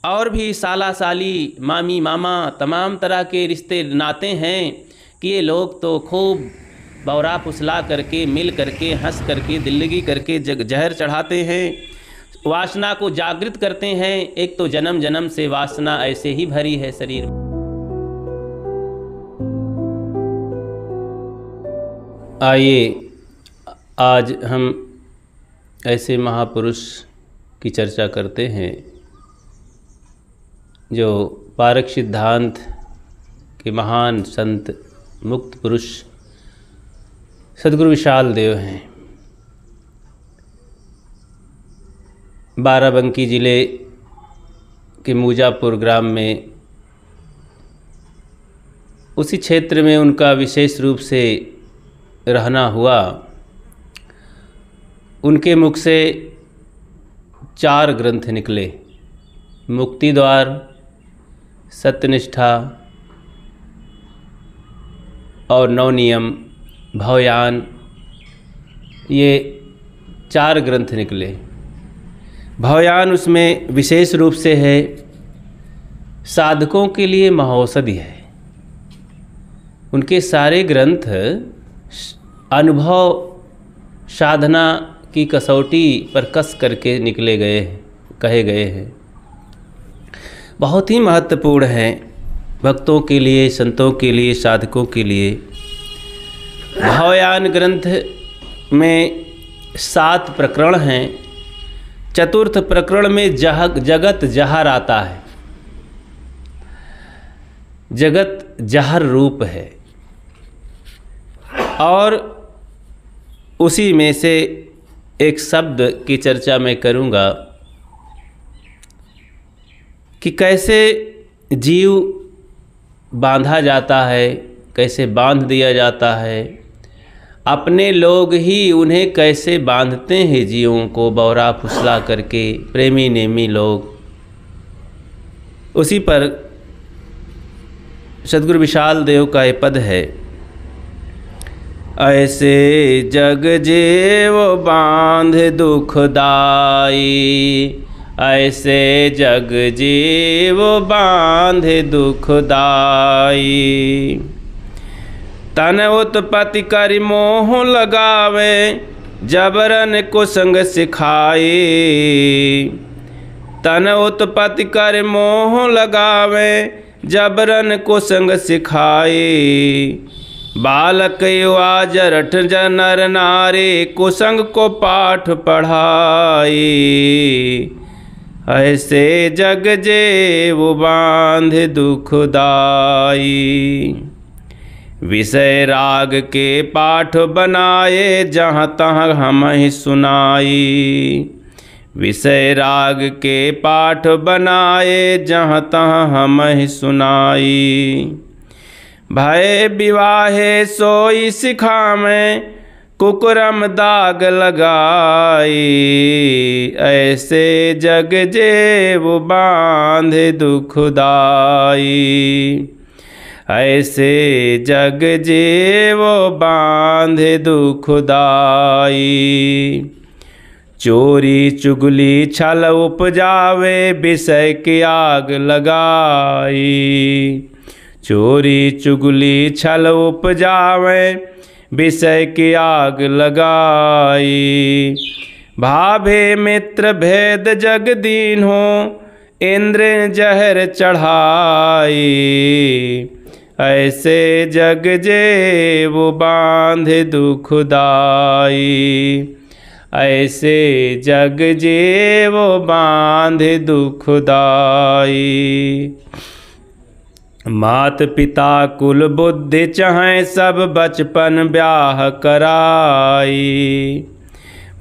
और भी साला साली, मामी मामा, तमाम तरह के रिश्ते नाते हैं कि ये लोग तो खूब बौरा फुसला करके, मिल करके, हंस करके, दिल्लगी करके जहर चढ़ाते हैं, वासना को जागृत करते हैं। एक तो जन्म जन्म से वासना ऐसे ही भरी है शरीर में। आइए आज हम ऐसे महापुरुष की चर्चा करते हैं जो पारक सिद्धांत के महान संत, मुक्त पुरुष सद्गुरु विशाल देव हैं। बाराबंकी ज़िले के मूजापुर ग्राम में, उसी क्षेत्र में उनका विशेष रूप से रहना हुआ। उनके मुख से 4 ग्रंथ निकले: मुक्ति द्वार, सत्यनिष्ठा और नवनियम, भवयान। ये 4 ग्रंथ निकले। भवयान उसमें विशेष रूप से है, साधकों के लिए महौषधि है। उनके सारे ग्रंथ अनुभव साधना की कसौटी पर कस करके निकले गए, कहे गए हैं। बहुत ही महत्वपूर्ण है भक्तों के लिए, संतों के लिए, साधकों के लिए। भवयान ग्रंथ में 7 प्रकरण हैं। चतुर्थ प्रकरण में जगत जहर आता है। जगत जहर रूप है और उसी में से एक शब्द की चर्चा मैं करूंगा कि कैसे जीव बांधा जाता है, कैसे बांध दिया जाता है। अपने लोग ही उन्हें कैसे बांधते हैं, जीवों को बौरा फुसला करके, प्रेमी नेमी लोग। उसी पर सद्गुरु विशाल देव का ये पद है: ऐसे जग जेव बांध दुखदाई, ऐसे जग जीव बांध दुखदाई। तन उत्पत्ति करि मोह लगावे, जबरन को संग सिखाई। तन उत्पत्ति करि मोह लगावे, जबरन को संग सिखाई। बालक युवा जरठ नर नारी, कुसंग को पाठ पढ़ाई। ऐसे जग जेव बांध दुखदाई। विषय राग के पाठ बनाए, जहाँ तहाँ हम ही सुनाई। विषय राग के पाठ बनाए, जहाँ तहाँ हम ही सुनाई। भय विवाहे सोई सिखावे, कुकरम दाग लगाई। ऐसे जग जेव बांध दुखदाई। ऐसे जग जेव बांध दुखदाई। चोरी चुगली छल उपजावे, विषय की आग लगाई। चोरी चुगली छल उपजावे, विषय की आग लगाई। भाभे मित्र भेद जग दीन हो, इंद्र जहर चढ़ाई। ऐसे जग जेव बांध दुखदाई। ऐसे जग जेव बांध दुखदाई। मात पिता कुल बुद्धि चाहें, सब बचपन ब्याह कराई।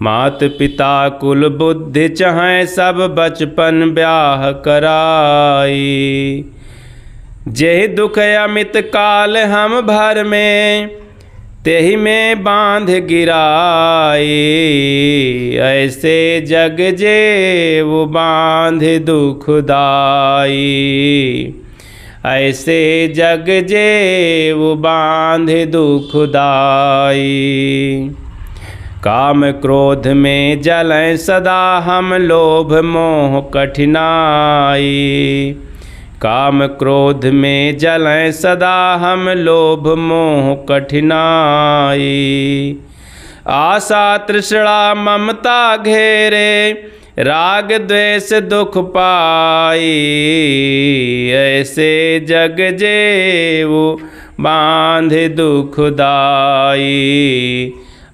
मात पिता कुल बुद्धि चाहें, सब बचपन ब्याह कराई। जेहि दुख अमित काल हम भर में, तेहि में बांध गिराई। ऐसे जग जेव बांध दुखदाई। ऐसे जग जेव बांध दुखदाई। काम क्रोध में जलें सदा हम लोभ मोह कठिनाई। काम क्रोध में जलें सदा हम लोभ मोह कठिनाई। आशा तृष्णा ममता घेरे राग द्वेष दुख पाई। ऐसे जग जेऊ बांध दुखदाई।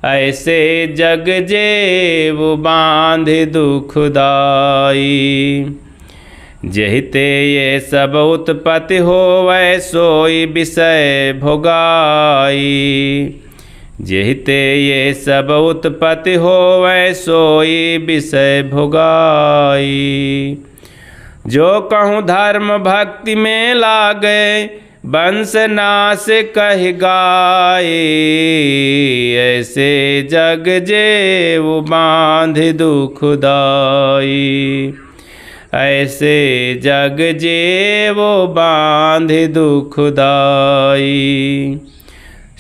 ऐसे जग जेऊ बांध दुखदाई। जहिते ये सब उत्पत्ति होवै सोई विषय भोगाई। जहिते ये सब उत्पत्ति होवै सोई विषय भोगाई। जो कहूँ धर्म भक्ति में लागे वंश नाश कह गाए। ऐसे जग जेऊ बांध दुखदाई। ऐसे जग जेऊ बांध दुखदाई।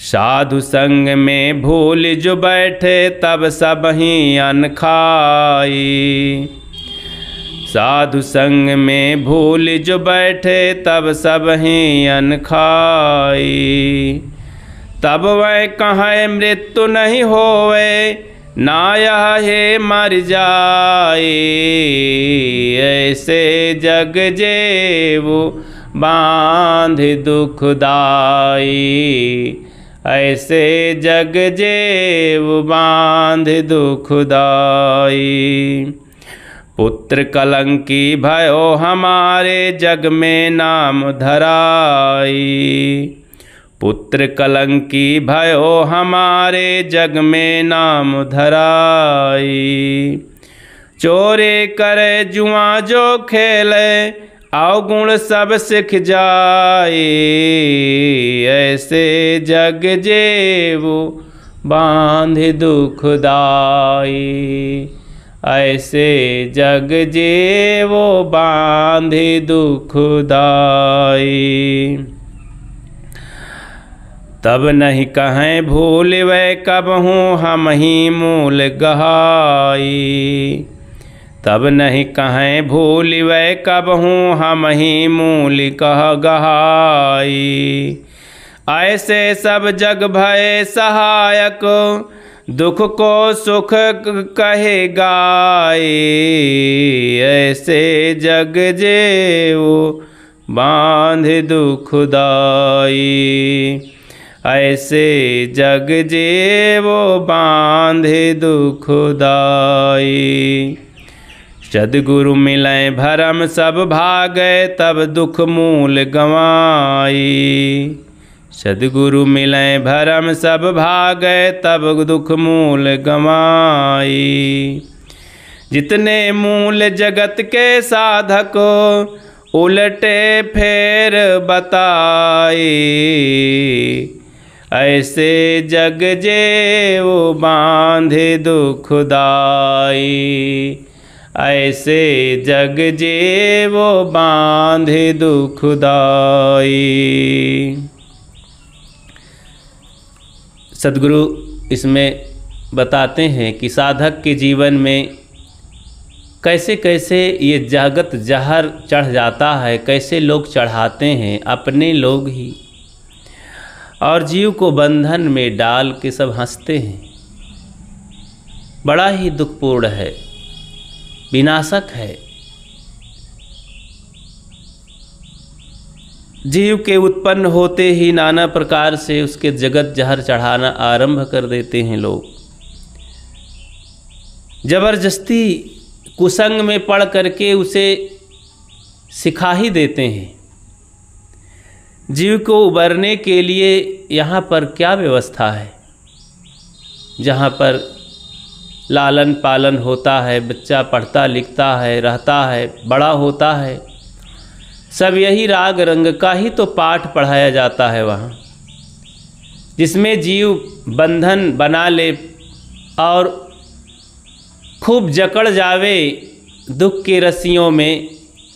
साधु संग में भूल जो बैठे तब सब ही अन्न खाई। साधु संग में भूल जो बैठे तब सब ही अन्न खाई। तब वह कहाँ मृत्यु नहीं होवे ना यह है मर जाए। ऐसे जग जेऊ बांध दुखदाई। ऐसे जग जेऊ बांध दुखदाई। पुत्र कलंकी भयो हमारे जग में नाम धराई। पुत्र कलंकी भयो हमारे जग में नाम धराई। चोरी करे जुआ जो खेले अवगुण सब सिख जाए। ऐसे जग जेऊ बांध दुखदाई। ऐसे जग जेऊ बांध दुखदाई। तब नहीं कहें भूल वै कब हूँ हम ही मूल गहाई। तब नहीं कहें भूल वै कब हूँ हम ही मूल कह गहाई। ऐसे सब जग भय सहायक दुख को सुख कहे गाए। ऐसे जग जेऊ बांध दुखदाई। ऐसे जग जेऊ बांध दुखदाई। सद्गुरु मिलै भरम सब भागै तब दुख मूल गंवाई। सद्गुरु मिलै भरम सब भागै तब दुख मूल गंवाई। जितने मूल जगत के साधक उलटे फेर बताए। ऐसे जग जेऊ बांध दुखदाई। ऐसे जग जेऊ बांध दुखदाई। सद्गुरु इसमें बताते हैं कि साधक के जीवन में कैसे कैसे ये जगत जहर चढ़ जाता है, कैसे लोग चढ़ाते हैं, अपने लोग ही, और जीव को बंधन में डाल के सब हंसते हैं। बड़ा ही दुखपूर्ण है, विनाशक है। जीव के उत्पन्न होते ही नाना प्रकार से उसके जगत जहर चढ़ाना आरंभ कर देते हैं लोग। जबरदस्ती कुसंग में पड़ करके उसे सिखा ही देते हैं। जीव को उबरने के लिए यहाँ पर क्या व्यवस्था है? जहाँ पर लालन पालन होता है, बच्चा पढ़ता लिखता है, रहता है, बड़ा होता है, सब यही राग रंग का ही तो पाठ पढ़ाया जाता है वहाँ, जिसमें जीव बंधन बना ले और खूब जकड़ जावे दुख के रस्सियों में,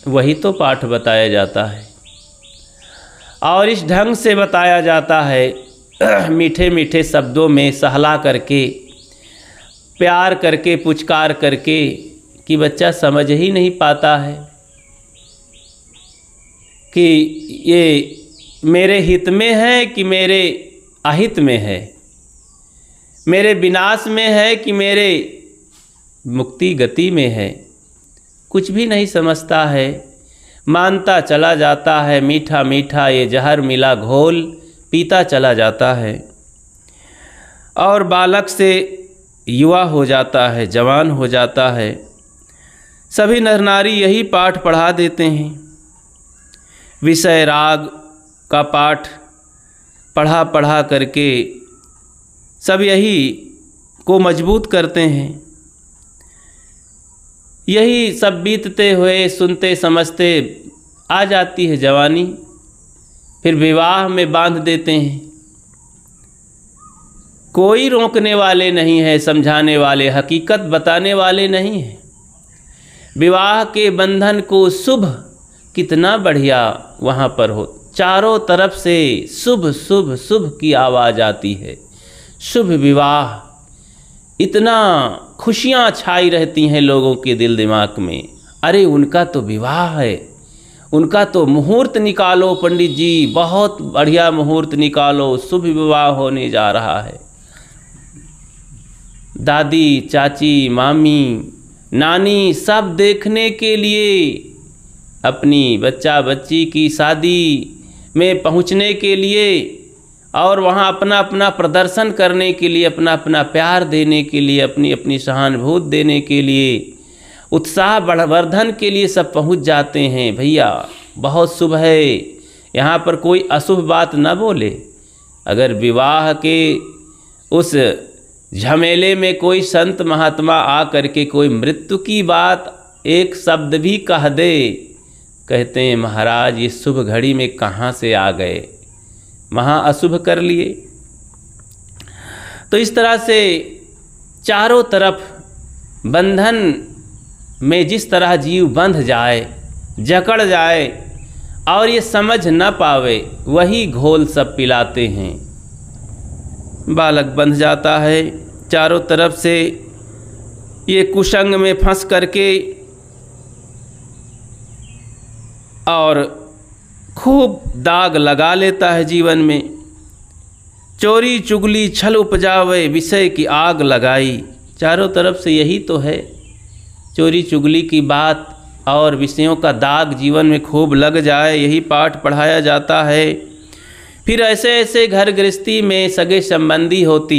वही तो पाठ बताया जाता है। और इस ढंग से बताया जाता है मीठे मीठे शब्दों में सहला करके, प्यार करके पुचकार करके कि बच्चा समझ ही नहीं पाता है कि ये मेरे हित में है कि मेरे अहित में है, मेरे विनाश में है कि मेरे मुक्ति गति में है। कुछ भी नहीं समझता है, मानता चला जाता है, मीठा मीठा ये जहर मिला घोल पीता चला जाता है और बालक से युवा हो जाता है, जवान हो जाता है। सभी नर नारी यही पाठ पढ़ा देते हैं, विषय राग का पाठ पढ़ा पढ़ा करके सब यही को मजबूत करते हैं। यही सब बीतते हुए सुनते समझते आ जाती है जवानी, फिर विवाह में बांध देते हैं। कोई रोकने वाले नहीं है, समझाने वाले, हकीकत बताने वाले नहीं है। विवाह के बंधन को शुभ कितना बढ़िया वहाँ पर हो, चारों तरफ से शुभ शुभ शुभ की आवाज़ आती है। शुभ विवाह, इतना खुशियाँ छाई रहती हैं लोगों के दिल दिमाग में। अरे उनका तो विवाह है, उनका तो मुहूर्त निकालो पंडित जी, बहुत बढ़िया मुहूर्त निकालो, शुभ विवाह होने जा रहा है। दादी, चाची, मामी, नानी सब देखने के लिए, अपनी बच्चा बच्ची की शादी में पहुंचने के लिए और वहां अपना अपना प्रदर्शन करने के लिए, अपना अपना प्यार देने के लिए, अपनी अपनी सहानुभूति देने के लिए, उत्साह वर्धन के लिए सब पहुंच जाते हैं। भैया बहुत शुभ है, यहाँ पर कोई अशुभ बात न बोले। अगर विवाह के उस झमेले में कोई संत महात्मा आ करके कोई मृत्यु की बात एक शब्द भी कह दे, कहते हैं महाराज ये शुभ घड़ी में कहाँ से आ गए, महा अशुभ कर लिए। तो इस तरह से चारों तरफ बंधन में जिस तरह जीव बंध जाए, जकड़ जाए और ये समझ न पावे, वही घोल सब पिलाते हैं। बालक बंध जाता है चारों तरफ से, ये कुसंग में फंस करके और खूब दाग लगा लेता है जीवन में। चोरी चुगली छल उपजावे, विषय की आग लगाई। चारों तरफ से यही तो है, चोरी चुगली की बात और विषयों का दाग जीवन में खूब लग जाए, यही पाठ पढ़ाया जाता है। फिर ऐसे ऐसे घर गृहस्थी में सगे संबंधी होते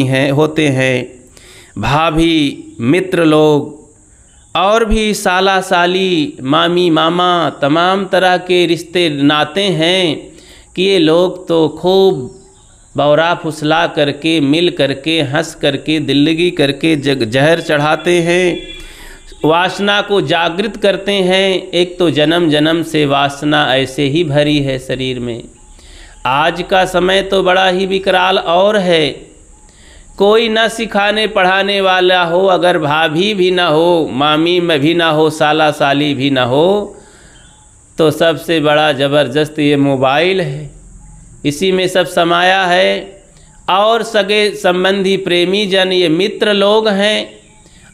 हैं, भाभी, मित्र लोग और भी साला साली, मामी मामा, तमाम तरह के रिश्ते नाते हैं कि ये लोग तो खूब बौरा फुसला करके, मिल करके, हंस करके, दिल्लगी करके जहर चढ़ाते हैं, वासना को जागृत करते हैं। एक तो जन्म जन्म से वासना ऐसे ही भरी है शरीर में। आज का समय तो बड़ा ही विकराल और है, कोई न सिखाने पढ़ाने वाला हो, अगर भाभी भी ना हो, मामी में भी ना हो, साला साली भी ना हो, तो सबसे बड़ा ज़बरदस्त ये मोबाइल है, इसी में सब समाया है। और सगे संबंधी प्रेमी जन, ये मित्र लोग हैं।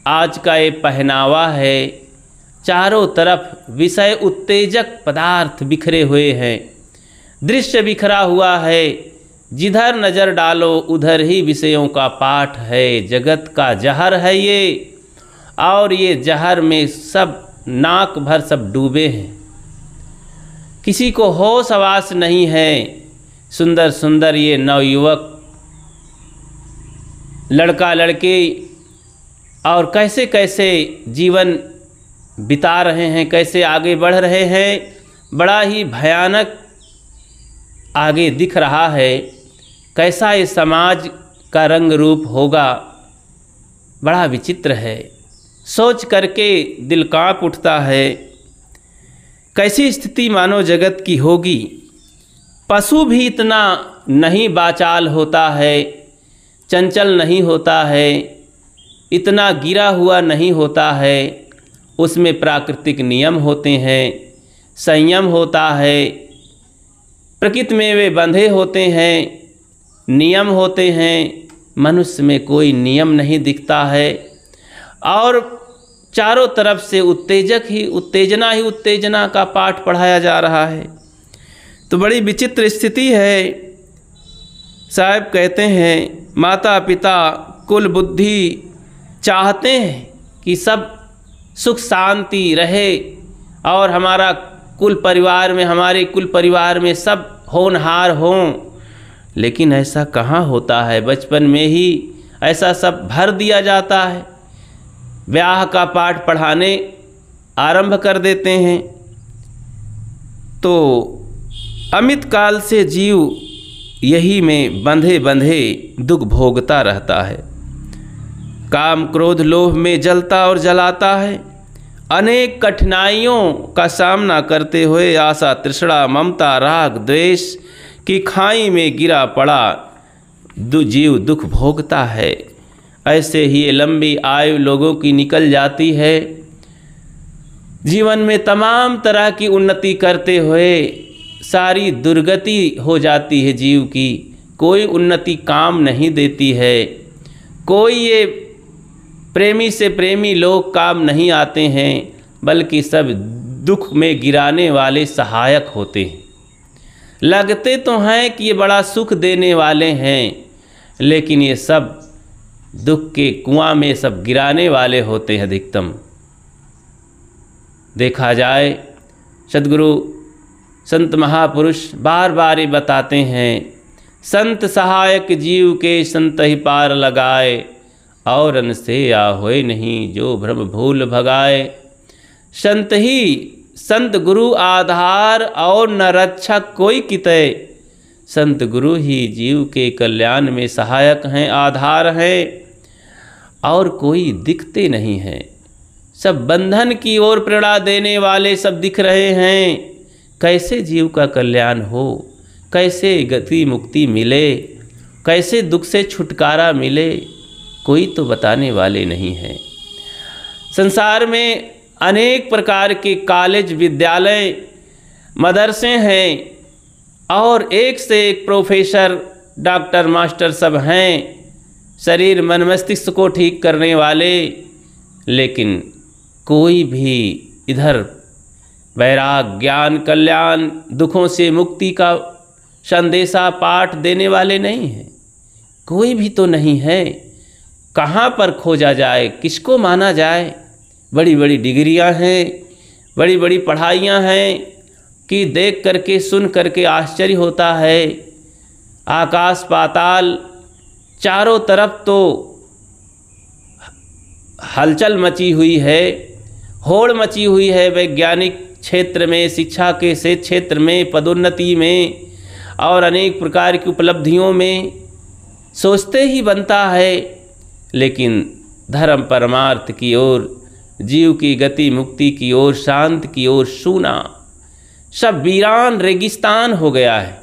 आज का ये पहनावा है, चारों तरफ विषय उत्तेजक पदार्थ बिखरे हुए हैं, दृश्य बिखरा हुआ है, जिधर नज़र डालो उधर ही विषयों का पाठ है। जगत का जहर है ये, और ये जहर में सब नाक भर सब डूबे हैं, किसी को होश हवास नहीं है। सुंदर सुंदर ये नवयुवक लड़का लड़के और कैसे कैसे जीवन बिता रहे हैं, कैसे आगे बढ़ रहे हैं, बड़ा ही भयानक आगे दिख रहा है। कैसा ये समाज का रंग रूप होगा, बड़ा विचित्र है। सोच करके दिल कांप उठता है, कैसी स्थिति मानव जगत की होगी। पशु भी इतना नहीं बाचाल होता है, चंचल नहीं होता है, इतना गिरा हुआ नहीं होता है। उसमें प्राकृतिक नियम होते हैं, संयम होता है, प्रकृति में वे बंधे होते हैं, नियम होते हैं। मनुष्य में कोई नियम नहीं दिखता है। और चारों तरफ से उत्तेजना ही उत्तेजना का पाठ पढ़ाया जा रहा है। तो बड़ी विचित्र स्थिति है। साहब कहते हैं माता पिता कुल बुद्धि चाहते हैं कि सब सुख शांति रहे और हमारे कुल परिवार में सब होनहार हों, लेकिन ऐसा कहाँ होता है। बचपन में ही ऐसा सब भर दिया जाता है, ब्याह का पाठ पढ़ाने आरंभ कर देते हैं। तो अमित काल से जीव यही में बंधे बंधे दुख भोगता रहता है। काम क्रोध लोभ में जलता और जलाता है। अनेक कठिनाइयों का सामना करते हुए आशा तृष्णा ममता राग द्वेष की खाई में गिरा पड़ा जीव दुख भोगता है। ऐसे ही ये लंबी आयु लोगों की निकल जाती है। जीवन में तमाम तरह की उन्नति करते हुए सारी दुर्गति हो जाती है जीव की। कोई उन्नति काम नहीं देती है। कोई ये प्रेमी से प्रेमी लोग काम नहीं आते हैं, बल्कि सब दुख में गिराने वाले सहायक होते हैं। लगते तो हैं कि ये बड़ा सुख देने वाले हैं, लेकिन ये सब दुख के कुआं में सब गिराने वाले होते हैं अधिकतम। देखा जाए सद्गुरु संत महापुरुष बार बार ये बताते हैं, संत सहायक जीव के संत ही पार लगाए, और अन से होए नहीं जो भ्रम भूल भगाए। संत गुरु आधार और न रक्षक कोई कितय। संत गुरु ही जीव के कल्याण में सहायक हैं, आधार हैं, और कोई दिखते नहीं हैं। सब बंधन की ओर प्रेरणा देने वाले सब दिख रहे हैं। कैसे जीव का कल्याण हो, कैसे गति मुक्ति मिले, कैसे दुख से छुटकारा मिले, कोई तो बताने वाले नहीं हैं। संसार में अनेक प्रकार के कॉलेज विद्यालय मदरसे हैं और एक से एक प्रोफेसर डॉक्टर मास्टर सब हैं, शरीर मन मस्तिष्क को ठीक करने वाले, लेकिन कोई भी इधर वैराग ज्ञान कल्याण दुखों से मुक्ति का संदेशा पाठ देने वाले नहीं हैं। कोई भी तो नहीं है। कहाँ पर खोजा जाए, किसको माना जाए। बड़ी बड़ी डिग्रियां हैं, बड़ी बड़ी पढ़ाइयां हैं कि देख करके सुन करके आश्चर्य होता है। आकाश पाताल चारों तरफ तो हलचल मची हुई है, होड़ मची हुई है। वैज्ञानिक क्षेत्र में, शिक्षा के से क्षेत्र में, पदोन्नति में और अनेक प्रकार की उपलब्धियों में सोचते ही बनता है, लेकिन धर्म परमार्थ की ओर, जीव की गति मुक्ति की ओर, शांत की ओर सूना, सब वीरान रेगिस्तान हो गया है।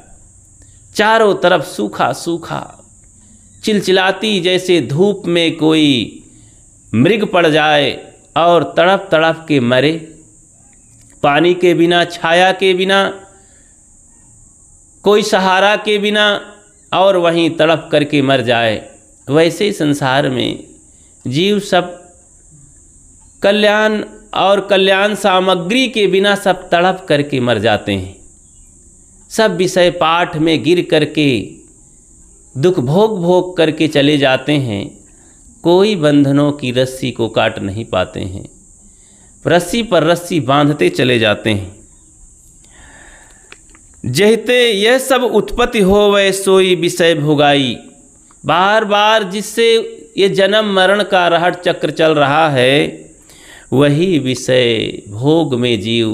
चारों तरफ सूखा सूखा, चिलचिलाती जैसे धूप में कोई मृग पड़ जाए और तड़प तड़प के मरे, पानी के बिना, छाया के बिना, कोई सहारा के बिना, और वहीं तड़प करके मर जाए। वैसे संसार में जीव सब कल्याण और कल्याण सामग्री के बिना सब तड़प करके मर जाते हैं। सब विषय पाठ में गिर करके दुख भोग भोग करके चले जाते हैं। कोई बंधनों की रस्सी को काट नहीं पाते हैं, रस्सी पर रस्सी बांधते चले जाते हैं। जहते यह सब उत्पत्ति हो वै सोई विषय भोगाई। बार बार जिससे ये जन्म मरण का रहट चक्र चल रहा है, वही विषय भोग में जीव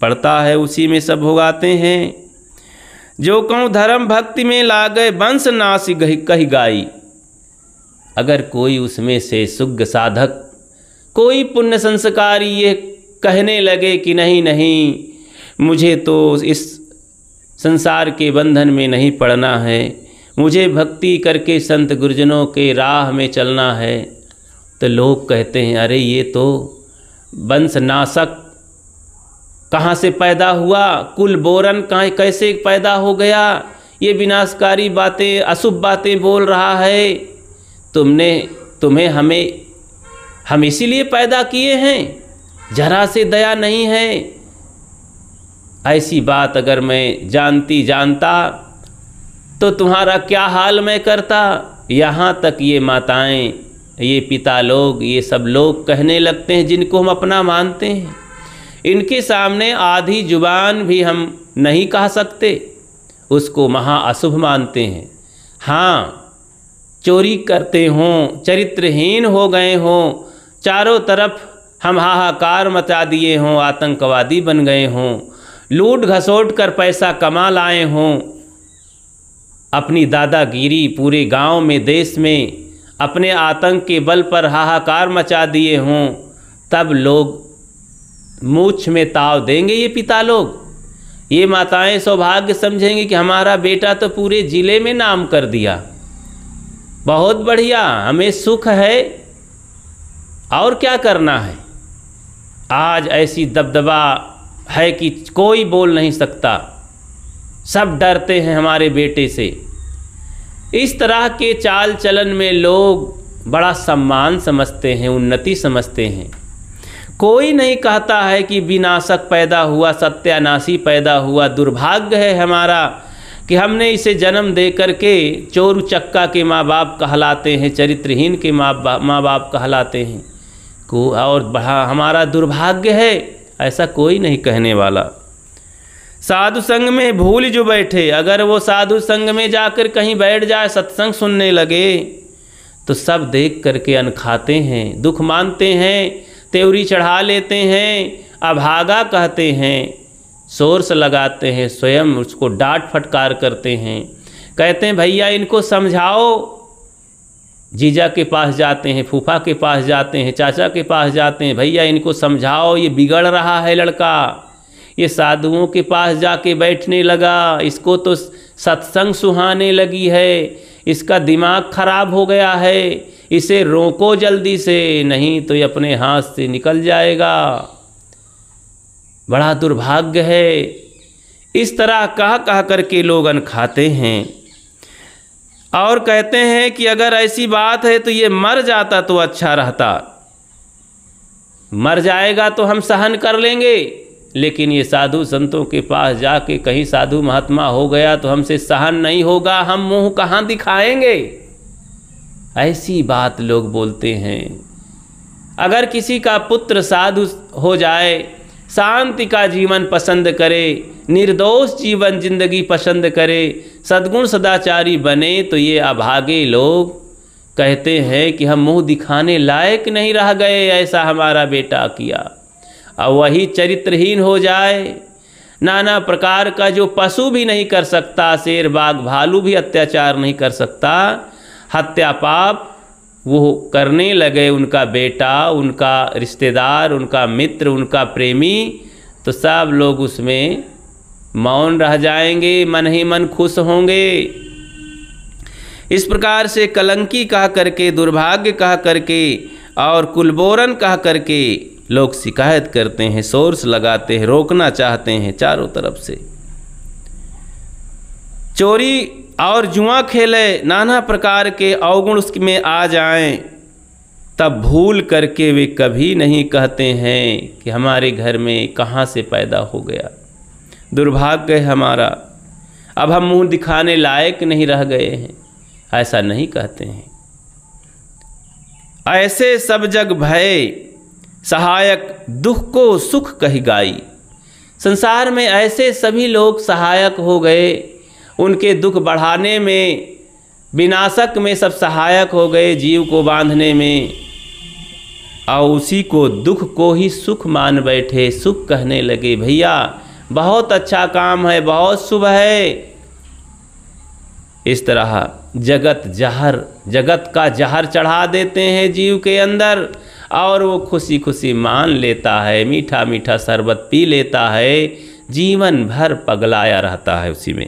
पड़ता है, उसी में सब भोगाते हैं। जो कहूँ धर्म भक्ति में लागे वंश नाश कही गाई। अगर कोई उसमें से सुग्ध साधक, कोई पुण्य संस्कारी ये कहने लगे कि नहीं नहीं, मुझे तो इस संसार के बंधन में नहीं पड़ना है, मुझे भक्ति करके संत गुरुजनों के राह में चलना है, तो लोग कहते हैं अरे ये तो वंश नाशक कहाँ से पैदा हुआ, कुल बोरन कहाँ कैसे पैदा हो गया, ये विनाशकारी बातें, अशुभ बातें बोल रहा है। तुम्हें हमें हम इसीलिए पैदा किए हैं, जरा से दया नहीं है। ऐसी बात अगर मैं जानता तो तुम्हारा क्या हाल मैं करता। यहाँ तक ये माताएं, ये पिता लोग, ये सब लोग कहने लगते हैं जिनको हम अपना मानते हैं। इनके सामने आधी जुबान भी हम नहीं कह सकते, उसको महा अशुभ मानते हैं। हाँ, चोरी करते हों, चरित्रहीन हो गए हों, चारों तरफ हम हाहाकार मचा दिए हों, आतंकवादी बन गए हों, लूट घसोट कर पैसा कमा लाए हों, अपनी दादागिरी पूरे गांव में, देश में अपने आतंक के बल पर हाहाकार मचा दिए हों, तब लोग मूछ में ताव देंगे। ये पिता लोग, ये माताएं सौभाग्य समझेंगे कि हमारा बेटा तो पूरे ज़िले में नाम कर दिया, बहुत बढ़िया, हमें सुख है, और क्या करना है। आज ऐसी दबदबा है कि कोई बोल नहीं सकता, सब डरते हैं हमारे बेटे से। इस तरह के चाल चलन में लोग बड़ा सम्मान समझते हैं, उन्नति समझते हैं। कोई नहीं कहता है कि विनाशक पैदा हुआ, सत्यानाशी पैदा हुआ। दुर्भाग्य है हमारा कि हमने इसे जन्म दे करके चोर उचक्का के माँ बाप कहलाते हैं, चरित्रहीन के माँ बाप कहलाते हैं को, और हमारा दुर्भाग्य है, ऐसा कोई नहीं कहने वाला। साधु संग में भूल जो बैठे, अगर वो साधु संग में जाकर कहीं बैठ जाए, सत्संग सुनने लगे, तो सब देख करके अनखाते हैं, दुख मानते हैं, त्योरी चढ़ा लेते हैं, अभागा कहते हैं, सोर्स लगाते हैं, स्वयं उसको डांट फटकार करते हैं, कहते हैं भैया इनको समझाओ। जीजा के पास जाते हैं, फूफा के पास जाते हैं, चाचा के पास जाते हैं, भैया इनको समझाओ, ये बिगड़ रहा है लड़का, ये साधुओं के पास जाके बैठने लगा, इसको तो सत्संग सुहाने लगी है, इसका दिमाग खराब हो गया है, इसे रोको जल्दी से, नहीं तो ये अपने हाथ से निकल जाएगा। बड़ा दुर्भाग्य है। इस तरह कह करके लोग अनखाते हैं और कहते हैं कि अगर ऐसी बात है तो ये मर जाता तो अच्छा रहता। मर जाएगा तो हम सहन कर लेंगे, लेकिन ये साधु संतों के पास जाके कहीं साधु महात्मा हो गया तो हमसे सहन नहीं होगा, हम मुंह कहाँ दिखाएंगे। ऐसी बात लोग बोलते हैं। अगर किसी का पुत्र साधु हो जाए, शांति का जीवन पसंद करे, निर्दोष जीवन जिंदगी पसंद करे, सद्गुण सदाचारी बने, तो ये अभागे लोग कहते हैं कि हम मुंह दिखाने लायक नहीं रह गए, ऐसा हमारा बेटा किया। और वही चरित्रहीन हो जाए, नाना प्रकार का जो पशु भी नहीं कर सकता, शेर बाघ भालू भी अत्याचार नहीं कर सकता, हत्या पाप वो करने लगे उनका बेटा, उनका रिश्तेदार, उनका मित्र, उनका प्रेमी, तो सब लोग उसमें मौन रह जाएंगे, मन ही मन खुश होंगे। इस प्रकार से कलंकी कह करके, दुर्भाग्य कह करके और कुलबोरन कह करके लोग शिकायत करते हैं, सोर्स लगाते हैं, रोकना चाहते हैं चारों तरफ से। चोरी और जुआ खेले, नाना प्रकार के अवगुण उसमें आ जाएं, तब भूल करके वे कभी नहीं कहते हैं कि हमारे घर में कहाँ से पैदा हो गया। दुर्भाग्य है हमारा, अब हम मुंह दिखाने लायक नहीं रह गए हैं, ऐसा नहीं कहते हैं। ऐसे सब जग भय सहायक, दुख को सुख कही गाई। संसार में ऐसे सभी लोग सहायक हो गए, उनके दुख बढ़ाने में, विनाशक में सब सहायक हो गए, जीव को बांधने में, और उसी को, दुख को ही सुख मान बैठे, सुख कहने लगे। भैया बहुत अच्छा काम है, बहुत शुभ है। इस तरह जगत जहर, जगत का जहर चढ़ा देते हैं जीव के अंदर, और वो खुशी खुशी मान लेता है, मीठा मीठा शरबत पी लेता है, जीवन भर पगलाया रहता है उसी में।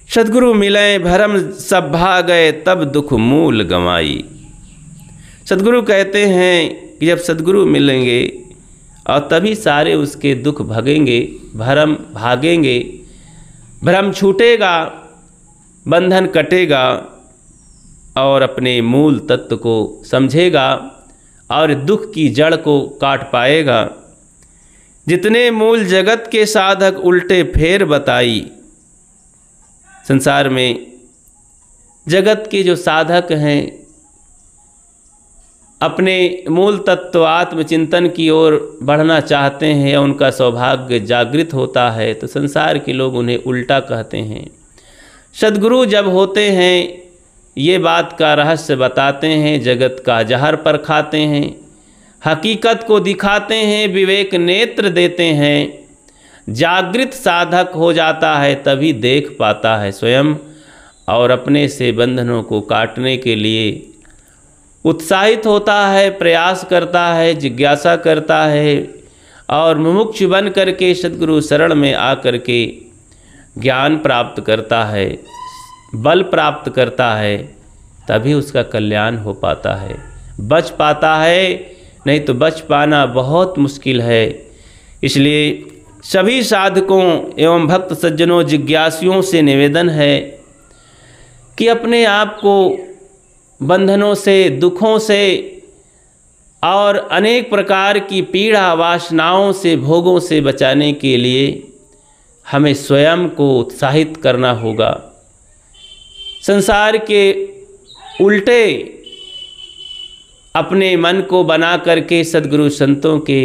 सद्गुरु मिले भरम सब भा गए, तब दुख मूल गंवाई। सद्गुरु कहते हैं कि जब सद्गुरु मिलेंगे और तभी सारे उसके दुख भगेंगे, भरम भागेंगे, भ्रम छूटेगा, बंधन कटेगा और अपने मूल तत्व को समझेगा और दुख की जड़ को काट पाएगा। जितने मूल जगत के साधक उल्टे फेर बताई। संसार में जगत के जो साधक हैं, अपने मूल तत्व आत्मचिंतन की ओर बढ़ना चाहते हैं या उनका सौभाग्य जागृत होता है, तो संसार के लोग उन्हें उल्टा कहते हैं। सद्गुरु जब होते हैं, ये बात का रहस्य बताते हैं, जगत का जहर परखाते हैं, हकीकत को दिखाते हैं, विवेक नेत्र देते हैं। जागृत साधक हो जाता है तभी देख पाता है स्वयं, और अपने से बंधनों को काटने के लिए उत्साहित होता है, प्रयास करता है, जिज्ञासा करता है और मुमुक्ष बन करके सद्गुरु शरण में आकर के ज्ञान प्राप्त करता है, बल प्राप्त करता है, तभी उसका कल्याण हो पाता है, बच पाता है। नहीं तो बच पाना बहुत मुश्किल है। इसलिए सभी साधकों एवं भक्त सज्जनों जिज्ञासुओं से निवेदन है कि अपने आप को बंधनों से, दुखों से और अनेक प्रकार की पीड़ा वासनाओं से, भोगों से बचाने के लिए हमें स्वयं को उत्साहित करना होगा। संसार के उल्टे अपने मन को बना करके सद्गुरु संतों के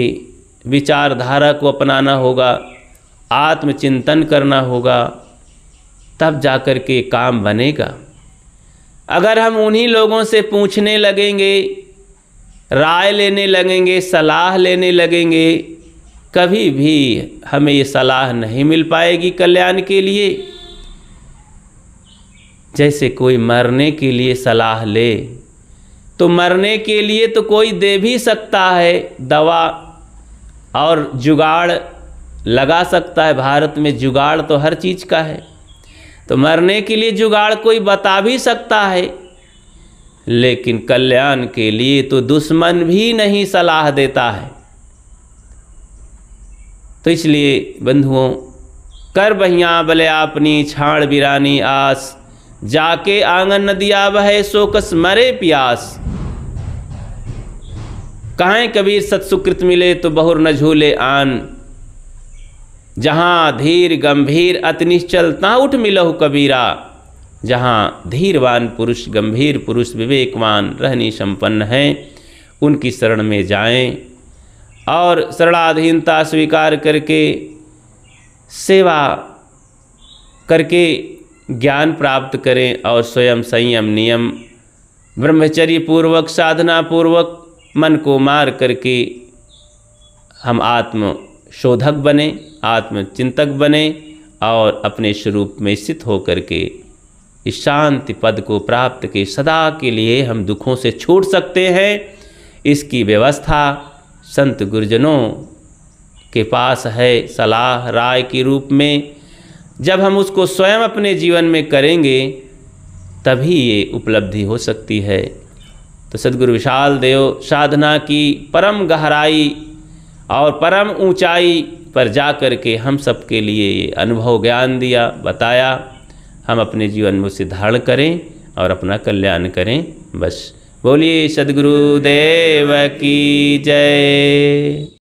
विचारधारा को अपनाना होगा, आत्मचिंतन करना होगा, तब जाकर के काम बनेगा। अगर हम उन्हीं लोगों से पूछने लगेंगे, राय लेने लगेंगे, सलाह लेने लगेंगे, कभी भी हमें ये सलाह नहीं मिल पाएगी कल्याण के लिए। जैसे कोई मरने के लिए सलाह ले, तो मरने के लिए तो कोई दे भी सकता है दवा और जुगाड़ लगा सकता है। भारत में जुगाड़ तो हर चीज़ का है, तो मरने के लिए जुगाड़ कोई बता भी सकता है, लेकिन कल्याण के लिए तो दुश्मन भी नहीं सलाह देता है। तो इसलिए बंधुओं, कर बहियाँ बले आपनी छाड़ बिरानी आस, जाके आंगन नदिया बहे सोकस मरे प्यास। कहाँ कबीर सत्सुकृत मिले तो बहुर न झूले आन, जहाँ धीर गंभीर अति निश्चल ता उठ मिलहु कबीरा। जहाँ धीरवान पुरुष, गंभीर पुरुष, विवेकवान, रहनी संपन्न हैं, उनकी शरण में जाएं और शरणाधीनता स्वीकार करके सेवा करके ज्ञान प्राप्त करें और स्वयं संयम नियम ब्रह्मचर्य पूर्वक, साधना पूर्वक मन को मार करके हम आत्म शोधक बने, आत्मचिंतक बने और अपने स्वरूप में स्थित होकर के इस शांति पद को प्राप्त के सदा के लिए हम दुखों से छूट सकते हैं। इसकी व्यवस्था संत गुरुजनों के पास है सलाह राय के रूप में। जब हम उसको स्वयं अपने जीवन में करेंगे तभी ये उपलब्धि हो सकती है। तो सद्गुरु विशाल देव साधना की परम गहराई और परम ऊंचाई पर जा कर के हम सबके लिए ये अनुभव ज्ञान दिया, बताया। हम अपने जीवन में उसे धारण करें और अपना कल्याण करें। बस बोलिए सद्गुरुदेव की जय।